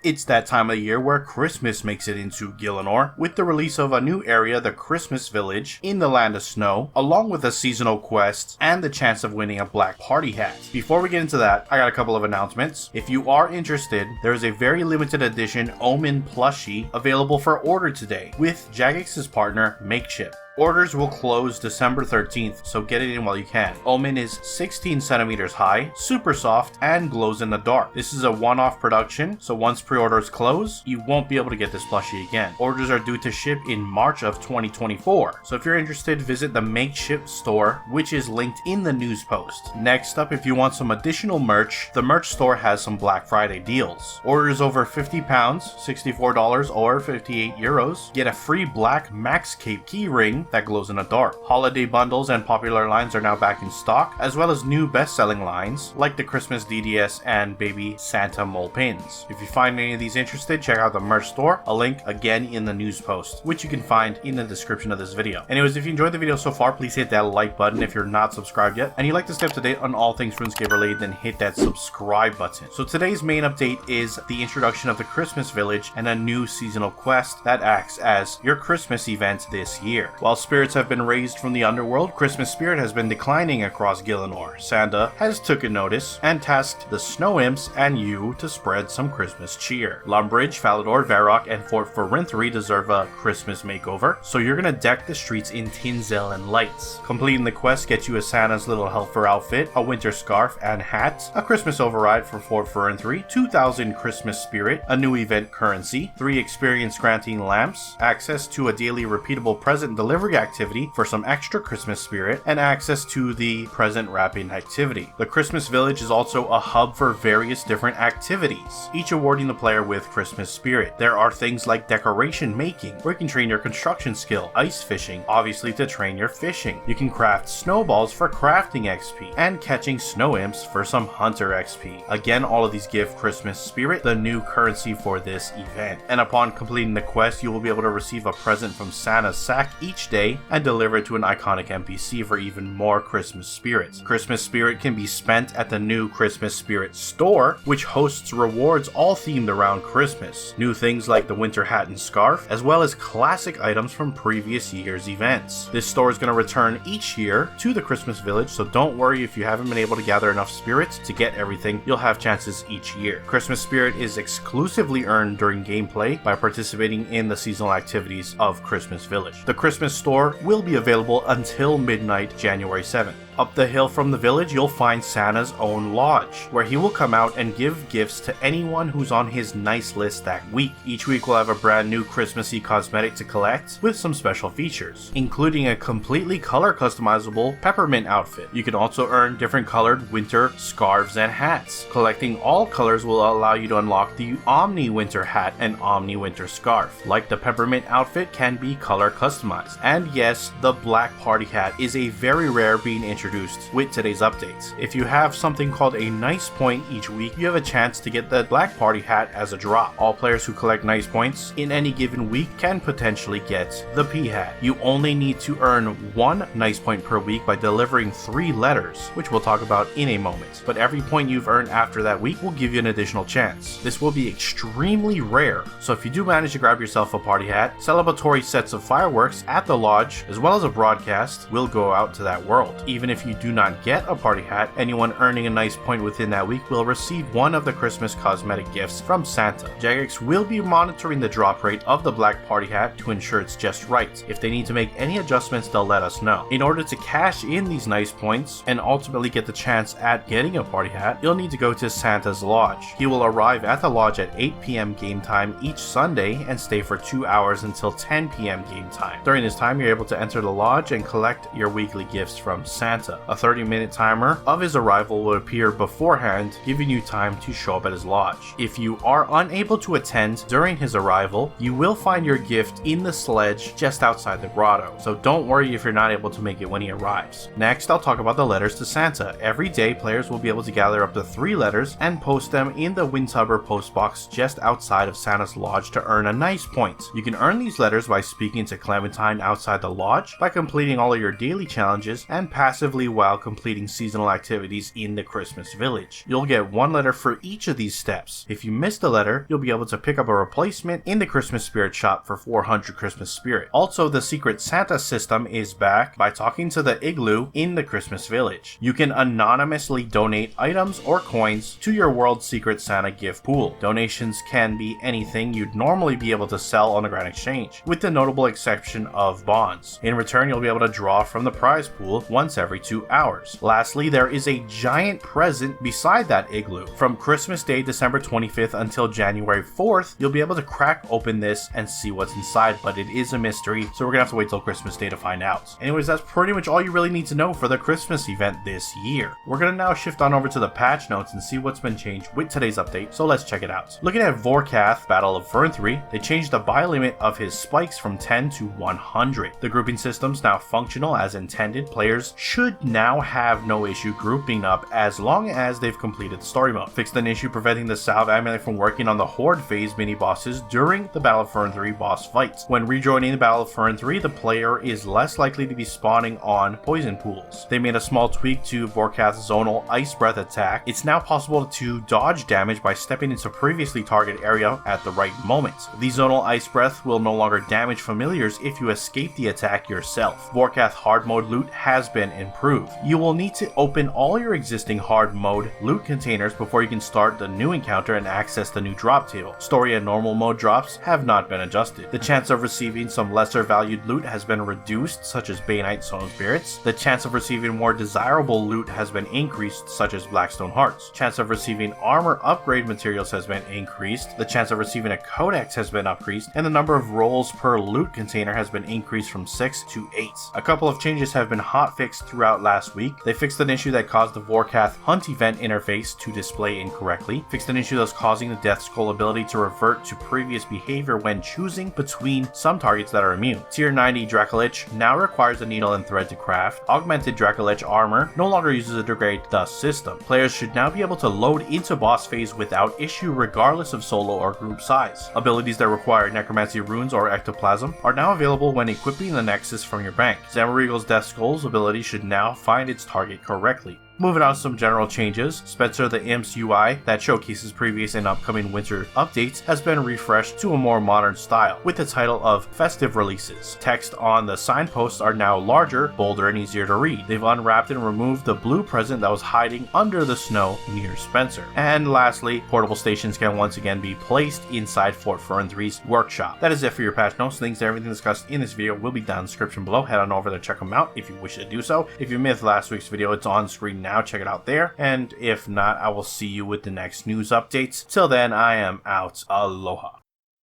It's that time of the year where Christmas makes it into Gielinor, with the release of a new area, the Christmas Village, in the Land of Snow, along with a seasonal quest and the chance of winning a Black Party hat. Before we get into that, I got a couple of announcements. If you are interested, there is a very limited edition Omen plushie available for order today with Jagex's partner, Makeshift. Orders will close December 13th, so get it in while you can. Omen is 16 centimeters high, super soft, and glows in the dark. This is a one-off production, so once pre-orders close, you won't be able to get this plushie again. Orders are due to ship in March of 2024, so if you're interested, visit the Makeshift store, which is linked in the news post. Next up, if you want some additional merch, the merch store has some Black Friday deals. Orders over £50, $64 or €58, get a free black Max Cape keyring that glows in the dark. Holiday bundles and popular lines are now back in stock, as well as new best-selling lines like the Christmas DDS and Baby Santa mole pins. If you find any of these interested, check out the merch store, a link again in the news post, which you can find in the description of this video. Anyways, if you enjoyed the video so far, please hit that like button if you're not subscribed yet, and you'd like to stay up to date on all things RuneScape related, then hit that subscribe button. So today's main update is the introduction of the Christmas Village and a new seasonal quest that acts as your Christmas event this year. While spirits have been raised from the underworld, Christmas spirit has been declining across Gielinor. Santa has taken notice and tasked the snow imps and you to spread some Christmas cheer. Lumbridge, Falador, Varrock, and Fort Forinthry deserve a Christmas makeover, so you're gonna deck the streets in tinsel and lights. Completing the quest gets you a Santa's little helper outfit, a winter scarf and hat, a Christmas override for Fort Forinthry, 2,000 Christmas spirit, a new event currency, 3 experience granting lamps, access to a daily repeatable present delivery activity for some extra Christmas spirit, and access to the present wrapping activity. The Christmas Village is also a hub for various different activities, each awarding the player with Christmas spirit. There are things like decoration making, where you can train your construction skill, ice fishing, obviously to train your fishing. You can craft snowballs for crafting XP, and catching snow imps for some hunter XP. Again, all of these give Christmas spirit, the new currency for this event. And upon completing the quest, you will be able to receive a present from Santa's sack each day and deliver it to an iconic NPC for even more Christmas spirits. Christmas spirit can be spent at the new Christmas Spirit store, which hosts rewards all themed around Christmas. New things like the winter hat and scarf, as well as classic items from previous year's events. This store is going to return each year to the Christmas Village, so don't worry if you haven't been able to gather enough spirits to get everything. You'll have chances each year. Christmas spirit is exclusively earned during gameplay by participating in the seasonal activities of Christmas Village. The Christmas store will be available until midnight, January 7th. Up the hill from the village, you'll find Santa's own lodge, where he will come out and give gifts to anyone who's on his nice list that week. Each week we'll have a brand new Christmassy cosmetic to collect with some special features, including a completely color customizable peppermint outfit. You can also earn different colored winter scarves and hats. Collecting all colors will allow you to unlock the Omni Winter hat and Omni Winter scarf. Like the peppermint outfit can be color customized. And yes, the Black Party hat is a very rare being introduced with today's updates. If you have something called a nice point each week, you have a chance to get the Black Party hat as a drop. All players who collect nice points in any given week can potentially get the PHAT. You only need to earn 1 nice point per week by delivering 3 letters, which we'll talk about in a moment. But every point you've earned after that week will give you an additional chance. This will be extremely rare, so if you do manage to grab yourself a party hat, celebratory sets of fireworks at the lodge, as well as a broadcast, will go out to that world. Even if you do not get a party hat, anyone earning a nice point within that week will receive one of the Christmas cosmetic gifts from Santa. Jagex will be monitoring the drop rate of the Black Party hat to ensure it's just right. If they need to make any adjustments, they'll let us know. In order to cash in these nice points and ultimately get the chance at getting a party hat, you'll need to go to Santa's lodge. He will arrive at the lodge at 8 p.m. game time each Sunday and stay for 2 hours until 10 p.m. game time. During this time, you're able to enter the lodge and collect your weekly gifts from Santa. A 30-minute timer of his arrival will appear beforehand, giving you time to show up at his lodge. If you are unable to attend during his arrival, you will find your gift in the sledge just outside the grotto, so don't worry if you're not able to make it when he arrives. Next, I'll talk about the letters to Santa. Every day, players will be able to gather up to 3 letters and post them in the Windtubber post box just outside of Santa's lodge to earn a nice point. You can earn these letters by speaking to Clementine outside outside the lodge by completing all of your daily challenges and passively while completing seasonal activities in the Christmas village. You'll get 1 letter for each of these steps. If you missed a letter, you'll be able to pick up a replacement in the Christmas Spirit shop for 400 Christmas Spirit. Also, the Secret Santa system is back by talking to the igloo in the Christmas village. You can anonymously donate items or coins to your World Secret Santa gift pool. Donations can be anything you'd normally be able to sell on the Grand Exchange, with the notable exception of bonds. In return, you'll be able to draw from the prize pool once every 2 hours. Lastly, there is a giant present beside that igloo. From Christmas Day, December 25th until January 4th, you'll be able to crack open this and see what's inside, but it is a mystery, so we're gonna have to wait till Christmas Day to find out. Anyways, that's pretty much all you really need to know for the Christmas event this year. We're gonna now shift on over to the patch notes and see what's been changed with today's update, so let's check it out. Looking at Vorkath, Battle of Fern 3, they changed the buy limit of his spikes from 10 to 100. The grouping system's now functional as intended. Players should now have no issue grouping up as long as they've completed the story mode. Fixed an issue preventing the Salve amulet from working on the Horde phase mini-bosses during the Battle of Fern 3 boss fights. When rejoining the Battle of Fern 3, the player is less likely to be spawning on poison pools. They made a small tweak to Vorkath's zonal Ice Breath attack. It's now possible to dodge damage by stepping into previously target area at the right moment. The zonal Ice Breath will no longer damage familiars if you escape the attack yourself. Vorkath hard mode loot has been improved. You will need to open all your existing hard mode loot containers before you can start the new encounter and access the new drop table. Story and normal mode drops have not been adjusted. The chance of receiving some lesser valued loot has been reduced, such as Baneite Stone Spirits. The chance of receiving more desirable loot has been increased, such as Blackstone Hearts. Chance of receiving armor upgrade materials has been increased. The chance of receiving a codex has been increased, and the number of rolls per loot container has been increased from 6 to 8. A couple of changes have been hotfixed throughout last week. They fixed an issue that caused the Vorkath Hunt event interface to display incorrectly, fixed an issue that was causing the Death Scroll ability to revert to previous behavior when choosing between some targets that are immune. Tier 90 Dracolich now requires a needle and thread to craft. Augmented Dracolich armor no longer uses a degrade dust system. Players should now be able to load into boss phase without issue regardless of solo or group size. Abilities that require necromancy runes or ectoplasm are now available when equipping the Nexus from your bank. Zamoreagle's Death Scroll's ability should now find its target correctly. Moving on to some general changes, Spencer the Imp's UI that showcases previous and upcoming winter updates has been refreshed to a more modern style with the title of Festive Releases. Text on the signposts are now larger, bolder, and easier to read. They've unwrapped and removed the blue present that was hiding under the snow near Spencer. And lastly, portable stations can once again be placed inside Fort Fern 3's workshop. That is it for your patch notes. Links to everything discussed in this video will be down in the description below. Head on over there, check them out if you wish to do so. If you missed last week's video, it's on screen now. Check it out there, and if not, I will see you with the next news updates. Till then, I am out. Aloha.